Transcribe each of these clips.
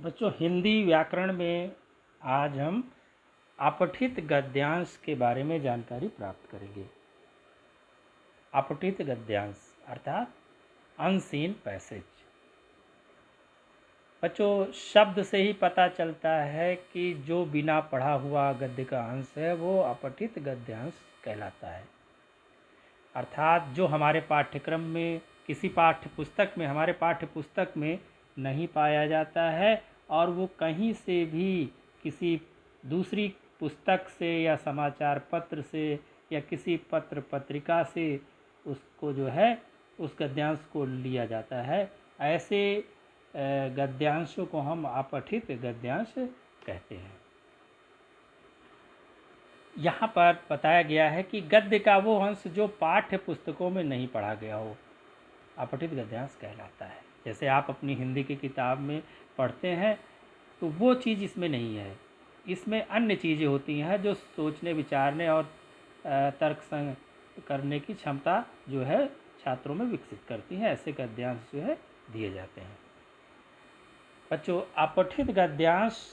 बच्चों, हिंदी व्याकरण में आज हम अपठित गद्यांश के बारे में जानकारी प्राप्त करेंगे। अपठित गद्यांश अर्थात अनसीन पैसेज। बच्चों, शब्द से ही पता चलता है कि जो बिना पढ़ा हुआ गद्य का अंश है वो अपठित गद्यांश कहलाता है। अर्थात जो हमारे पाठ्यक्रम में किसी हमारे पाठ्य पुस्तक में नहीं पाया जाता है और वो कहीं से भी किसी दूसरी पुस्तक से या समाचार पत्र से या किसी पत्र पत्रिका से उसको जो है उस गद्यांश को लिया जाता है। ऐसे गद्यांशों को हम अपठित गद्यांश कहते हैं। यहाँ पर बताया गया है कि गद्य का वो अंश जो पाठ्य पुस्तकों में नहीं पढ़ा गया हो अपठित गद्यांश कहलाता है। जैसे आप अपनी हिंदी की किताब में पढ़ते हैं तो वो चीज़ इसमें नहीं है। इसमें अन्य चीज़ें होती हैं जो सोचने विचारने और तर्क करने की क्षमता जो है छात्रों में विकसित करती हैं। ऐसे गद्यांश जो है दिए जाते हैं। बच्चों, अपठित गद्यांश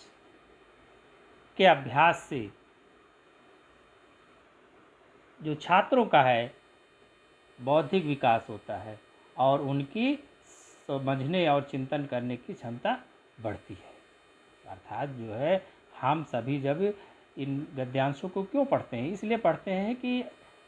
के अभ्यास से जो छात्रों का है बौद्धिक विकास होता है और उनकी समझने और चिंतन करने की क्षमता बढ़ती है। अर्थात जो है हम सभी जब इन गद्यांशों को क्यों पढ़ते हैं, इसलिए पढ़ते हैं कि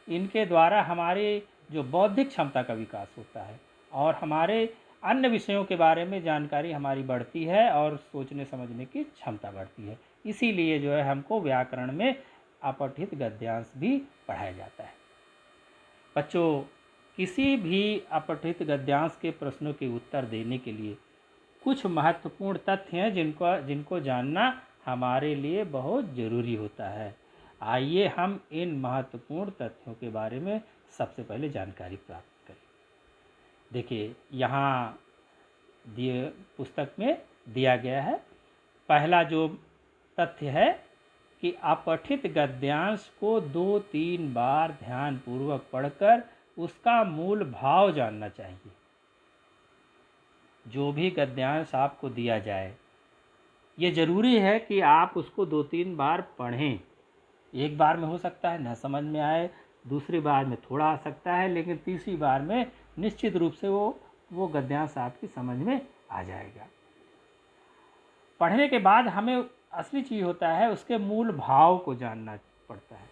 इनके द्वारा हमारे जो बौद्धिक क्षमता का विकास होता है और हमारे अन्य विषयों के बारे में जानकारी हमारी बढ़ती है और सोचने समझने की क्षमता बढ़ती है। इसीलिए जो है हमको व्याकरण में अपठित गद्यांश भी पढ़ाया जाता है। बच्चों, किसी भी अपठित गद्यांश के प्रश्नों के उत्तर देने के लिए कुछ महत्वपूर्ण तथ्य हैं जिनको जानना हमारे लिए बहुत ज़रूरी होता है। आइए हम इन महत्वपूर्ण तथ्यों के बारे में सबसे पहले जानकारी प्राप्त करें। देखिए, यहाँ पुस्तक में दिया गया है। पहला जो तथ्य है कि अपठित गद्यांश को 2-3 बार ध्यानपूर्वक पढ़कर उसका मूल भाव जानना चाहिए। जो भी गद्यांश आपको दिया जाए ये ज़रूरी है कि आप उसको 2-3 बार पढ़ें। एक बार में हो सकता है न समझ में आए, दूसरी बार में थोड़ा आ सकता है, लेकिन तीसरी बार में निश्चित रूप से वो गद्यांश आपकी समझ में आ जाएगा। पढ़ने के बाद हमें असली चीज़ होता है उसके मूल भाव को जानना पड़ता है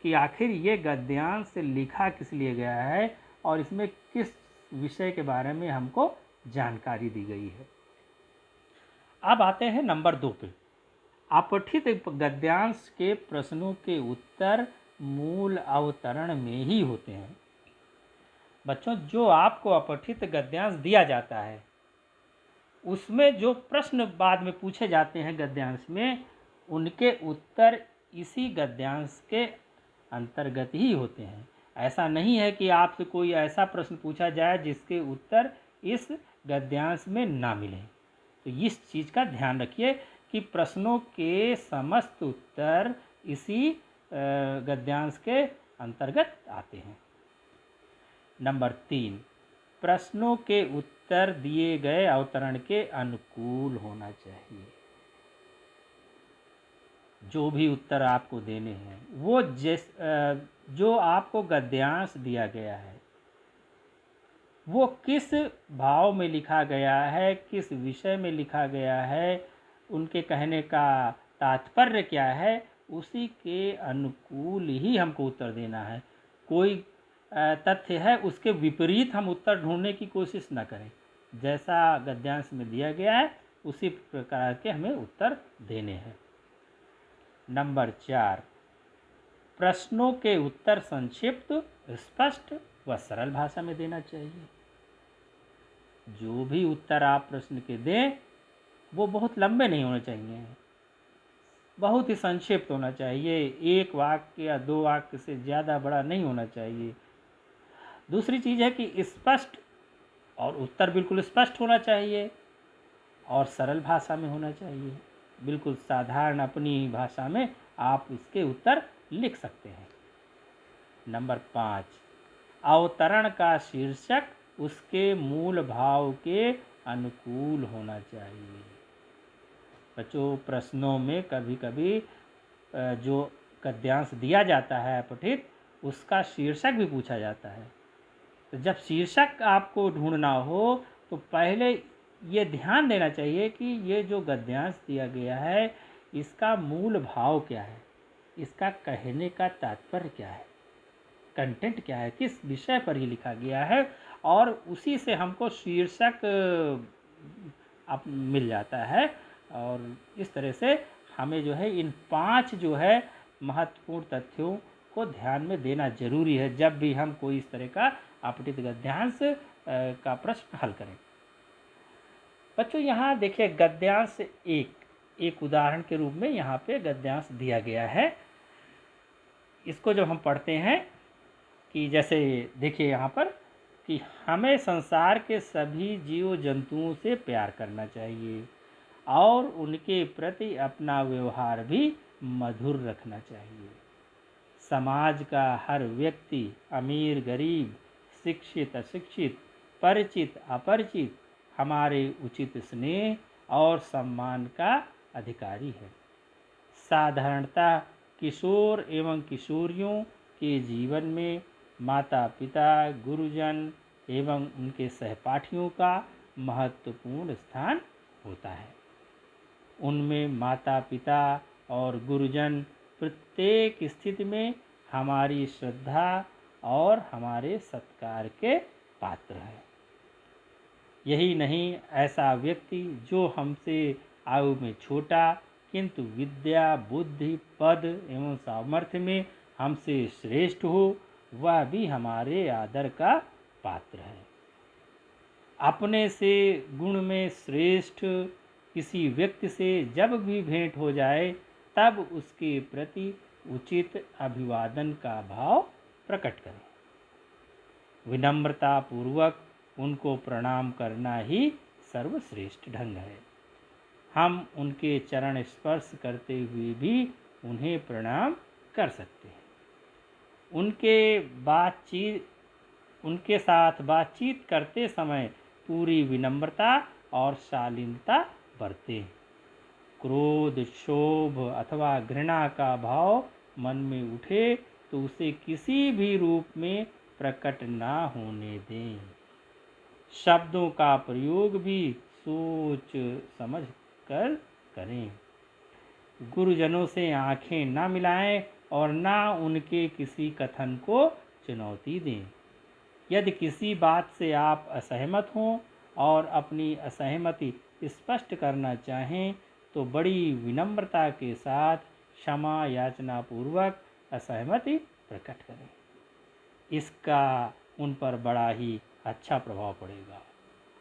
कि आखिर ये गद्यांश लिखा किस लिए गया है और इसमें किस विषय के बारे में हमको जानकारी दी गई है। अब आते हैं नंबर 2 पे। अपठित गद्यांश के प्रश्नों के उत्तर मूल अवतरण में ही होते हैं। बच्चों, जो आपको अपठित गद्यांश दिया जाता है उसमें जो प्रश्न बाद में पूछे जाते हैं गद्यांश में, उनके उत्तर इसी गद्यांश के अंतर्गत ही होते हैं। ऐसा नहीं है कि आपसे कोई ऐसा प्रश्न पूछा जाए जिसके उत्तर इस गद्यांश में ना मिले। तो इस चीज़ का ध्यान रखिए कि प्रश्नों के समस्त उत्तर इसी गद्यांश के अंतर्गत आते हैं। नंबर 3, प्रश्नों के उत्तर दिए गए अवतरण के अनुकूल होना चाहिए। जो भी उत्तर आपको देने हैं वो जो आपको गद्यांश दिया गया है वो किस भाव में लिखा गया है, किस विषय में लिखा गया है, उनके कहने का तात्पर्य क्या है, उसी के अनुकूल ही हमको उत्तर देना है। कोई तथ्य है उसके विपरीत हम उत्तर ढूंढने की कोशिश न करें। जैसा गद्यांश में दिया गया है उसी प्रकार के हमें उत्तर देने हैं। नंबर 4, प्रश्नों के उत्तर संक्षिप्त, स्पष्ट व सरल भाषा में देना चाहिए। जो भी उत्तर आप प्रश्न के दें वो बहुत लंबे नहीं होने चाहिए, बहुत ही संक्षिप्त होना चाहिए। 1 वाक्य या 2 वाक्य से ज़्यादा बड़ा नहीं होना चाहिए। दूसरी चीज़ है कि स्पष्ट, और उत्तर बिल्कुल स्पष्ट होना चाहिए और सरल भाषा में होना चाहिए। बिल्कुल साधारण अपनी भाषा में आप इसके उत्तर लिख सकते हैं। नंबर 5, अवतरण का शीर्षक उसके मूल भाव के अनुकूल होना चाहिए। बच्चों प्रश्नों में कभी कभी जो गद्यांश दिया जाता है अपठित, उसका शीर्षक भी पूछा जाता है। तो जब शीर्षक आपको ढूंढना हो तो पहले ये ध्यान देना चाहिए कि ये जो गद्यांश दिया गया है इसका मूल भाव क्या है, इसका कहने का तात्पर्य क्या है, कंटेंट क्या है, किस विषय पर ही लिखा गया है, और उसी से हमको शीर्षक आप मिल जाता है। और इस तरह से हमें जो है इन 5 जो है महत्वपूर्ण तथ्यों को ध्यान में देना जरूरी है जब भी हम कोई इस तरह का अपठित गद्यांश का प्रश्न हल करें। बच्चों यहाँ देखिए गद्यांश एक उदाहरण के रूप में यहाँ पे गद्यांश दिया गया है। इसको जब हम पढ़ते हैं कि जैसे देखिए यहाँ पर कि हमें संसार के सभी जीव जंतुओं से प्यार करना चाहिए और उनके प्रति अपना व्यवहार भी मधुर रखना चाहिए। समाज का हर व्यक्ति अमीर गरीब, शिक्षित अशिक्षित, परिचित अपरिचित हमारे उचित स्नेह और सम्मान का अधिकारी है। साधारणतः किशोर एवं किशोरियों के जीवन में माता पिता, गुरुजन एवं उनके सहपाठियों का महत्वपूर्ण स्थान होता है। उनमें माता पिता और गुरुजन प्रत्येक स्थिति में हमारी श्रद्धा और हमारे सत्कार के पात्र हैं। यही नहीं, ऐसा व्यक्ति जो हमसे आयु में छोटा किंतु विद्या, बुद्धि, पद एवं सामर्थ्य में हमसे श्रेष्ठ हो, वह भी हमारे आदर का पात्र है। अपने से गुण में श्रेष्ठ किसी व्यक्ति से जब भी भेंट हो जाए तब उसके प्रति उचित अभिवादन का भाव प्रकट करें। विनम्रता पूर्वक उनको प्रणाम करना ही सर्वश्रेष्ठ ढंग है। हम उनके चरण स्पर्श करते हुए भी उन्हें प्रणाम कर सकते हैं। उनके साथ बातचीत करते समय पूरी विनम्रता और शालीनता बरतें। क्रोध, क्षोभ अथवा घृणा का भाव मन में उठे तो उसे किसी भी रूप में प्रकट ना होने दें। शब्दों का प्रयोग भी सोच समझ कर करें। गुरुजनों से आंखें ना मिलाएं और ना उनके किसी कथन को चुनौती दें। यदि किसी बात से आप असहमत हों और अपनी असहमति स्पष्ट करना चाहें तो बड़ी विनम्रता के साथ क्षमा याचना पूर्वक असहमति प्रकट करें। इसका उन पर बड़ा ही अच्छा प्रभाव पड़ेगा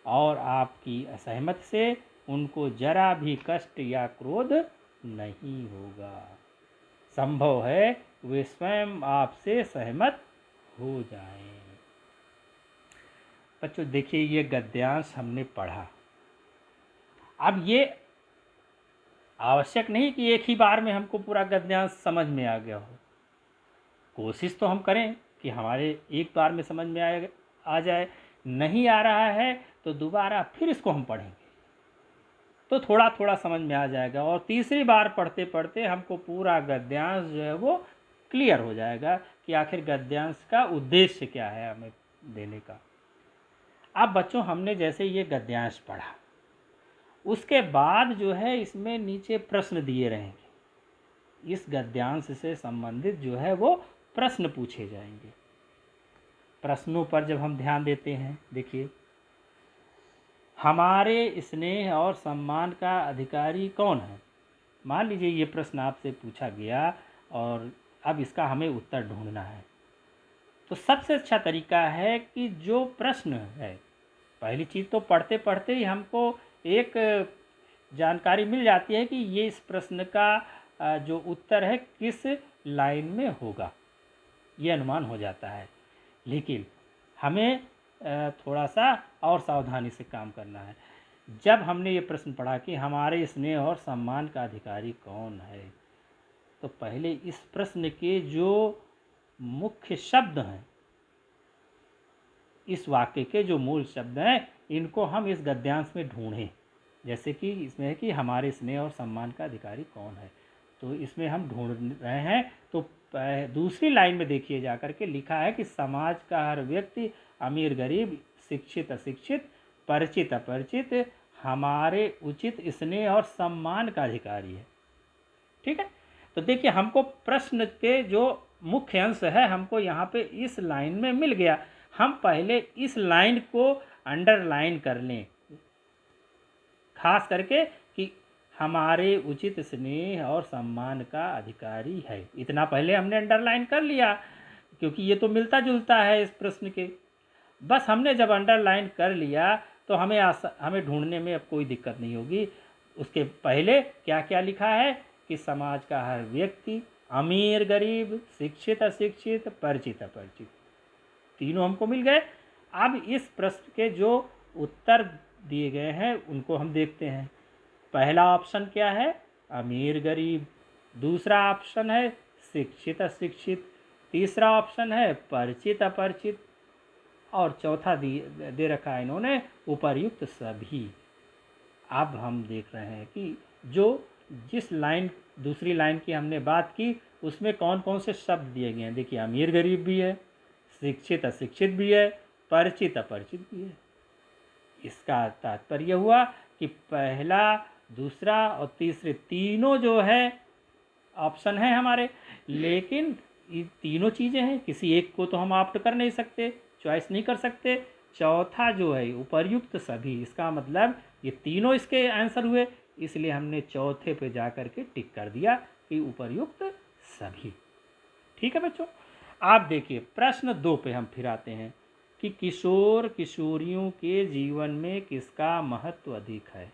और आपकी असहमति से उनको जरा भी कष्ट या क्रोध नहीं होगा। संभव है वे स्वयं आपसे सहमत हो जाएं। बच्चों देखिए ये गद्यांश हमने पढ़ा। अब ये आवश्यक नहीं कि एक ही बार में हमको पूरा गद्यांश समझ में आ गया हो। कोशिश तो हम करें कि हमारे एक बार में समझ में आ जाए। नहीं आ रहा है तो दोबारा फिर इसको हम पढ़ेंगे तो थोड़ा थोड़ा समझ में आ जाएगा और तीसरी बार पढ़ते पढ़ते हमको पूरा गद्यांश जो है वो क्लियर हो जाएगा कि आखिर गद्यांश का उद्देश्य क्या है हमें देने का। अब बच्चों हमने जैसे ये गद्यांश पढ़ा, उसके बाद जो है इसमें नीचे प्रश्न दिए रहेंगे। इस गद्यांश से संबंधित जो है वो प्रश्न पूछे जाएंगे। प्रश्नों पर जब हम ध्यान देते हैं, देखिए हमारे स्नेह और सम्मान का अधिकारी कौन है। मान लीजिए ये प्रश्न आपसे पूछा गया और अब इसका हमें उत्तर ढूंढना है। तो सबसे अच्छा तरीका है कि जो प्रश्न है, पहली चीज़ तो पढ़ते पढ़ते ही हमको एक जानकारी मिल जाती है कि ये इस प्रश्न का जो उत्तर है किस लाइन में होगा, ये अनुमान हो जाता है। लेकिन हमें थोड़ा सा और सावधानी से काम करना है। जब हमने ये प्रश्न पढ़ा कि हमारे स्नेह और सम्मान का अधिकारी कौन है, तो पहले इस प्रश्न के जो मुख्य शब्द हैं, इस वाक्य के जो मूल शब्द हैं, इनको हम इस गद्यांश में ढूंढें। जैसे कि इसमें है कि हमारे स्नेह और सम्मान का अधिकारी कौन है, तो इसमें हम ढूंढ रहे हैं। तो दूसरी लाइन में देखिए जा कर के लिखा है कि समाज का हर व्यक्ति, अमीर गरीब, शिक्षित अशिक्षित, परिचित अपरिचित, हमारे उचित स्नेह और सम्मान का अधिकारी है। ठीक है, तो देखिए हमको प्रश्न के जो मुख्य अंश है हमको यहाँ पे इस लाइन में मिल गया। हम पहले इस लाइन को अंडरलाइन कर लें, खास करके कि हमारे उचित स्नेह और सम्मान का अधिकारी है, इतना पहले हमने अंडरलाइन कर लिया क्योंकि ये तो मिलता जुलता है इस प्रश्न के। बस हमने जब अंडरलाइन कर लिया तो हमें ढूंढने में अब कोई दिक्कत नहीं होगी। उसके पहले क्या क्या लिखा है कि समाज का हर व्यक्ति, अमीर गरीब, शिक्षित अशिक्षित, परिचित अपरिचित, तीनों हमको मिल गए। अब इस प्रश्न के जो उत्तर दिए गए हैं उनको हम देखते हैं। पहला ऑप्शन क्या है, अमीर गरीब। दूसरा ऑप्शन है शिक्षित अशिक्षित। तीसरा ऑप्शन है परिचित अपरिचित। और चौथा दे रखा है इन्होंने उपर्युक्त सभी। अब हम देख रहे हैं कि जिस लाइन, दूसरी लाइन की हमने बात की उसमें कौन कौन से शब्द दिए गए हैं। देखिए अमीर गरीब भी है, शिक्षित अशिक्षित भी है, परिचित अपरिचित भी है। इसका तात्पर्य हुआ कि पहला, दूसरा और तीसरे तीनों जो है ऑप्शन है हमारे, लेकिन ये तीनों चीज़ें हैं, किसी एक को तो हम ऑप्ट कर नहीं सकते, चॉइस नहीं कर सकते। चौथा जो है उपर्युक्त सभी, इसका मतलब ये तीनों इसके आंसर हुए, इसलिए हमने चौथे पे जा कर के टिक कर दिया कि उपर्युक्त सभी। ठीक है बच्चों, आप देखिए प्रश्न 2 पे हम फिर आते हैं कि किशोर किशोरियों के जीवन में किसका महत्व अधिक है।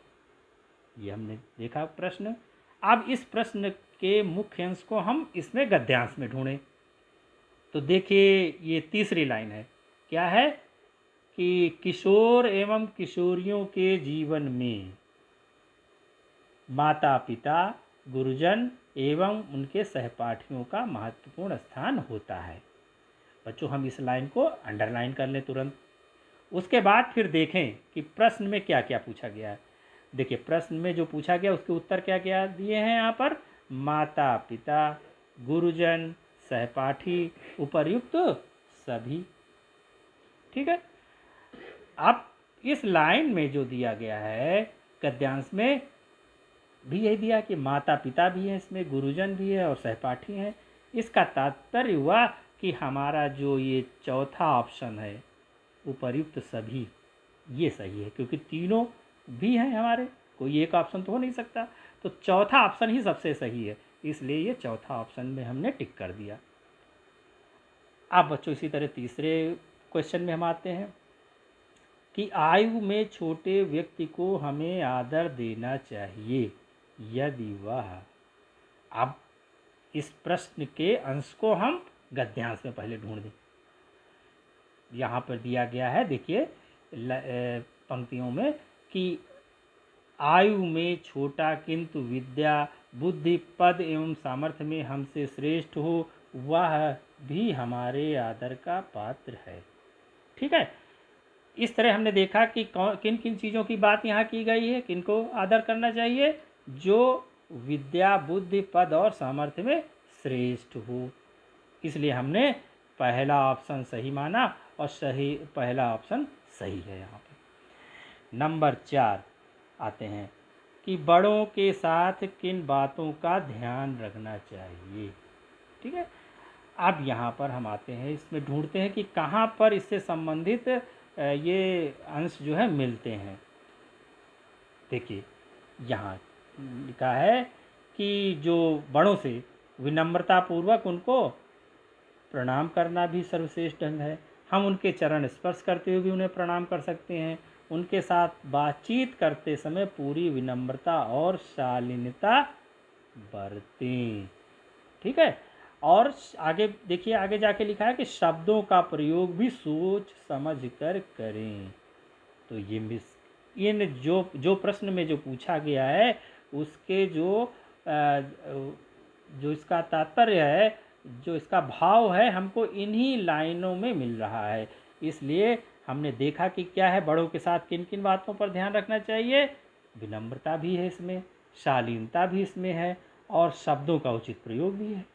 ये हमने देखा प्रश्न। अब इस प्रश्न के मुख्य अंश को हम इसमें गद्यांश में ढूंढें। तो देखिए ये तीसरी लाइन है, क्या है कि किशोर एवं किशोरियों के जीवन में माता पिता, गुरुजन एवं उनके सहपाठियों का महत्वपूर्ण स्थान होता है। बच्चों हम इस लाइन को अंडरलाइन कर लें तुरंत। उसके बाद फिर देखें कि प्रश्न में क्या क्या पूछा गया है। देखिए प्रश्न में जो पूछा गया उसके उत्तर क्या क्या दिए हैं यहाँ पर, माता पिता, गुरुजन, सहपाठी, उपर्युक्त सभी। ठीक है, अब इस लाइन में जो दिया गया है गद्यांश में भी यही दिया कि माता पिता भी हैं इसमें, गुरुजन भी है और सहपाठी हैं। इसका तात्पर्य हुआ कि हमारा जो ये चौथा ऑप्शन है उपर्युक्त सभी, ये सही है क्योंकि तीनों भी हैं हमारे, कोई एक ऑप्शन तो हो नहीं सकता, तो चौथा ऑप्शन ही सबसे सही है, इसलिए ये चौथा ऑप्शन में हमने टिक कर दिया। अब बच्चों इसी तरह तीसरे क्वेश्चन में हम आते हैं कि आयु में छोटे व्यक्ति को हमें आदर देना चाहिए यदि वह। अब इस प्रश्न के अंश को हम गद्यांश में पहले ढूंढ दें। यहाँ पर दिया गया है देखिए पंक्तियों में कि आयु में छोटा किंतु विद्या, बुद्धि, पद एवं सामर्थ्य में हमसे श्रेष्ठ हो, वह भी हमारे आदर का पात्र है। ठीक है, इस तरह हमने देखा कि किन किन चीज़ों की बात यहाँ की गई है, किनको आदर करना चाहिए, जो विद्या, बुद्धि, पद और सामर्थ्य में श्रेष्ठ हो। इसलिए हमने पहला ऑप्शन सही माना और सही पहला ऑप्शन सही है। यहाँ पे नंबर 4 आते हैं कि बड़ों के साथ किन बातों का ध्यान रखना चाहिए। ठीक है, अब यहाँ पर हम आते हैं, इसमें ढूंढते हैं कि कहाँ पर इससे संबंधित ये अंश जो है मिलते हैं। देखिए यहाँ लिखा है कि जो बड़ों से विनम्रता पूर्वक उनको प्रणाम करना भी सर्वश्रेष्ठ ढंग है। हम उनके चरण स्पर्श करते हुए भी उन्हें प्रणाम कर सकते हैं। उनके साथ बातचीत करते समय पूरी विनम्रता और शालीनता बरतें। ठीक है, और आगे देखिए, आगे जाके लिखा है कि शब्दों का प्रयोग भी सोच समझ कर करें। तो ये इन जो प्रश्न में जो पूछा गया है उसके जो इसका तात्पर्य है, जो इसका भाव है, हमको इन्हीं लाइनों में मिल रहा है। इसलिए हमने देखा कि क्या है, बड़ों के साथ किन किन बातों पर ध्यान रखना चाहिए, विनम्रता भी है इसमें, शालीनता भी इसमें है और शब्दों का उचित प्रयोग भी है।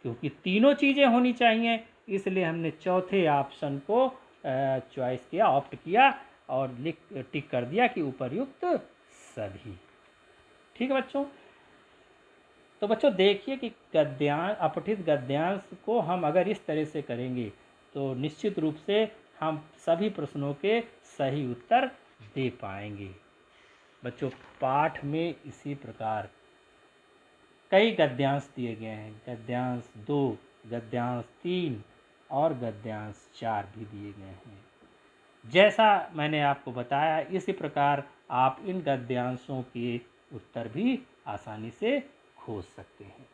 क्योंकि तीनों चीज़ें होनी चाहिए, इसलिए हमने चौथे ऑप्शन को चॉइस किया, ऑप्ट किया और टिक कर दिया कि उपर्युक्त सभी। ठीक है बच्चों। तो बच्चों देखिए कि गद्यांश, अपठित गद्यांश को हम अगर इस तरह से करेंगे तो निश्चित रूप से हम सभी प्रश्नों के सही उत्तर दे पाएंगे। बच्चों पाठ में इसी प्रकार कई गद्यांश दिए गए हैं, गद्यांश 2, गद्यांश 3 और गद्यांश 4 भी दिए गए हैं। जैसा मैंने आपको बताया इसी प्रकार आप इन गद्यांशों के उत्तर भी आसानी से खोज सकते हैं।